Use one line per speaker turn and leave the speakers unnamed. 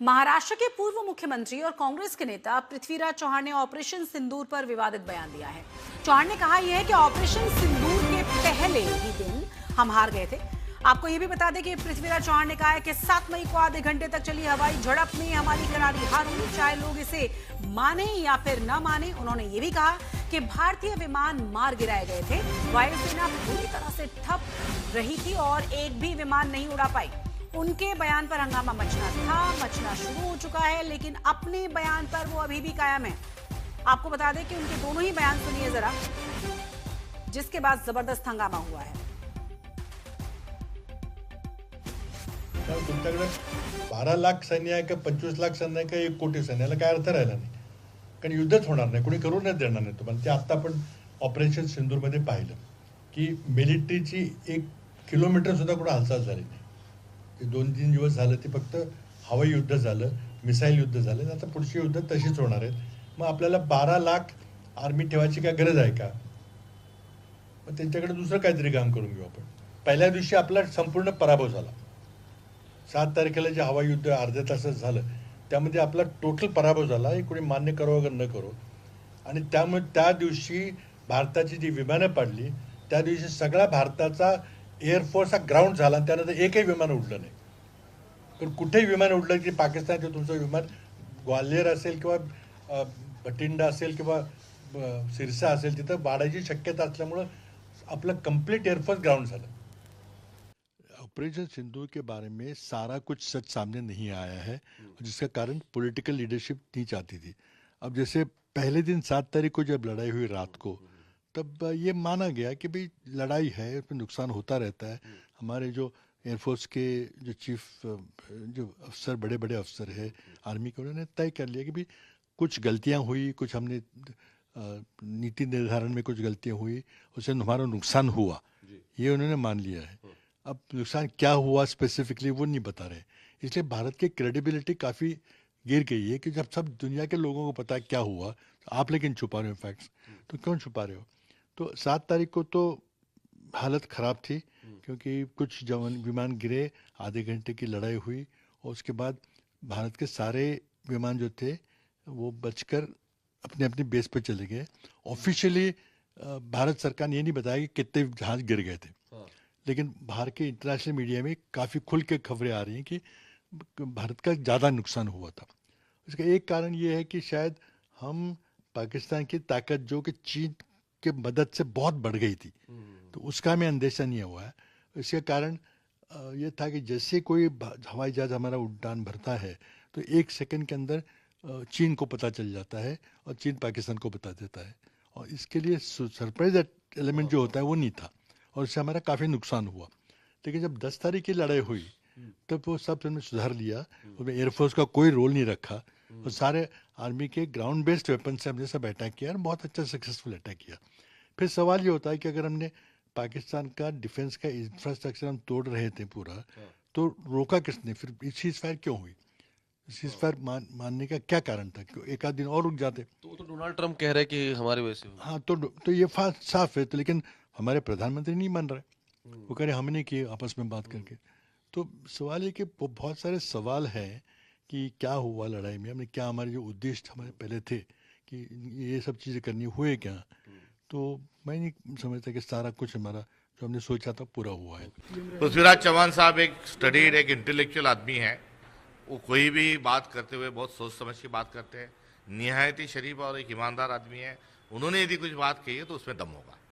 महाराष्ट्र के पूर्व मुख्यमंत्री और कांग्रेस के नेता पृथ्वीराज चौहान ने ऑपरेशन सिंदूर पर विवादित बयान दिया है। चौहान ने कहा यह है कि ऑपरेशन सिंदूर के पहले ही दिन हम हार गए थे। आपको यह भी बता दें कि पृथ्वीराज चौहान ने कहा है कि 7 मई को आधे घंटे तक चली हवाई झड़प में हमारी करारी हार हुई, चाहे लोग इसे माने या फिर न माने। उन्होंने ये भी कहा कि भारतीय विमान मार गिराए गए थे। वायुसेना पूरी तरह से ठप रही थी और एक भी विमान नहीं उड़ा पाई। उनके बयान पर हंगामा मचना शुरू हो चुका है, लेकिन अपने बयान पर वो अभी भी कायम है। आपको बता दें कि उनके दोनों ही बयान सुनिए जरा, जिसके बाद जबरदस्त हंगामा हुआ है।
तुमच्याकडे 12 लाख सैन्य आहे का 25 लाख सैन्य आहे का 1 कोटी सैन्याला काय अर्थ राहिला नाही, कारण युद्धच होणार नाही, कोणी करू नाही देणार नाही तुम्हाला। ते आता आपण ऑपरेशन सिंदूरमध्ये पाहिलं की मिलिटरीची 1 किलोमीटर सुद्धा कुठे हालचाल झाली नाही। ते 2-3 दिवस झालं ते फक्त हवाई युद्ध झालं, मिसाईल युद्ध झालं। आता पुढची युद्ध तशीच होणार आहेत। मग आपल्याला 12 लाख आर्मी ठेवायची काय गरज आहे का? मग त्यांच्याकडे दुसरं काहीतरी काम करून घेऊ आपण। पहिल्या दिवशी आपला संपूर्ण पराभव झाला। 7 तारखेला जे हवाई युद्ध अर्ध्या तासात झालं त्यामध्ये आपला टोटल पराभव झाला, हे कोणी मान्य करो अगर न करो। आणि त्यामुळे त्या दिवशी भारताची जी विमानं पाडली त्या दिवशी सगळा भारताचा एअरफोर्स हा ग्राउंड झाला। त्यानंतर एकही विमान उडलं नाही, पण कुठेही विमान उडलं की पाकिस्तानचं तुमचं विमान ग्वाल्हेर असेल किंवा बठिंडा असेल किंवा सिरसा असेल तिथं वाढायची शक्यता असल्यामुळं आपलं कंप्लीट एअरफोर्स ग्राउंड झालं। ऑपरेशन सिंदूर के बारे में सारा कुछ सच सामने नहीं आया है, जिसका कारण पॉलिटिकल लीडरशिप नहीं चाहती थी। अब जैसे पहले दिन 7 तारीख को जब लड़ाई हुई रात को, तब ये माना गया कि भाई लड़ाई है, उसमें नुकसान होता रहता है। हमारे जो एयरफोर्स के जो चीफ जो अफसर बड़े बड़े अफसर है आर्मी के, उन्होंने तय कर लिया कि भाई कुछ गलतियां हुई, कुछ हमने नीति निर्धारण में कुछ गलतियां हुई, उससे हमारा नुकसान हुआ, ये उन्होंने मान लिया है। अब नुकसान क्या हुआ स्पेसिफिकली वो नहीं बता रहे, इसलिए भारत की क्रेडिबिलिटी काफ़ी गिर गई है कि जब सब दुनिया के लोगों को पता है क्या हुआ, तो आप लेकिन छुपा रहे हो फैक्ट्स, तो क्यों छुपा रहे हो? तो 7 तारीख को तो हालत ख़राब थी, क्योंकि कुछ जवान विमान गिरे, आधे घंटे की लड़ाई हुई और उसके बाद भारत के सारे विमान जो थे वो बचकर अपने अपनी बेस पे चले गए। ऑफिशियली भारत सरकार ने ये नहीं बताया कि कितने जहाज़ गिर गए थे, लेकिन बाहर के इंटरनेशनल मीडिया में काफ़ी खुल के खबरें आ रही हैं कि भारत का ज़्यादा नुकसान हुआ था। इसका एक कारण ये है कि शायद हम पाकिस्तान की ताकत जो कि चीन के मदद से बहुत बढ़ गई थी, तो उसका हमें अंदेशा नहीं हुआ है। इसका कारण ये था कि जैसे कोई हवाई जहाज़ हमारा उड़ान भरता है तो 1 सेकंड के अंदर चीन को पता चल जाता है और चीन पाकिस्तान को बता देता है, और इसके लिए सरप्राइज एलिमेंट जो होता है वो नहीं था, और इससे हमारा काफ़ी नुकसान हुआ। लेकिन जब 10 तारीख की लड़ाई हुई तब वो सब हमने सुधार लिया, उसमें एयरफोर्स का कोई रोल नहीं रखा और सारे आर्मी के ग्राउंड बेस्ड वेपन से हमने सब अटैक किया और बहुत अच्छा सक्सेसफुल अटैक किया। फिर सवाल ये होता है कि अगर हमने पाकिस्तान का डिफेंस का इंफ्रास्ट्रक्चर हम तोड़ रहे थे पूरा, तो रोका किसने? फिर सीज फायर क्यों हुई? सीज फायर मानने का क्या कारण था? क्यों एक आध दिन और रुक जाते?
तो डोनाल्ड ट्रंप कह रहे हैं कि हमारे वजह से हुआ।
हाँ, तो ये साफ है। तो लेकिन हमारे प्रधानमंत्री नहीं मान रहे, वो कह रहे हमने किए आपस में बात करके। तो सवाल ये कि बहुत सारे सवाल हैं कि क्या हुआ लड़ाई में, हमने क्या, हमारे जो उद्देश्य हमारे पहले थे कि ये सब चीज़ें करनी हुए क्या, तो मैं नहीं समझता कि सारा कुछ हमारा जो हमने सोचा था पूरा हुआ है।
पृथ्वीराज चौहान साहब एक स्टडीड, एक इंटेलेक्चुअल आदमी है। वो कोई भी बात करते हुए बहुत सोच समझ के बात करते हैं। निहायत ही शरीफ और एक ईमानदार आदमी है। उन्होंने यदि कुछ बात कही है तो उसमें दम होगा।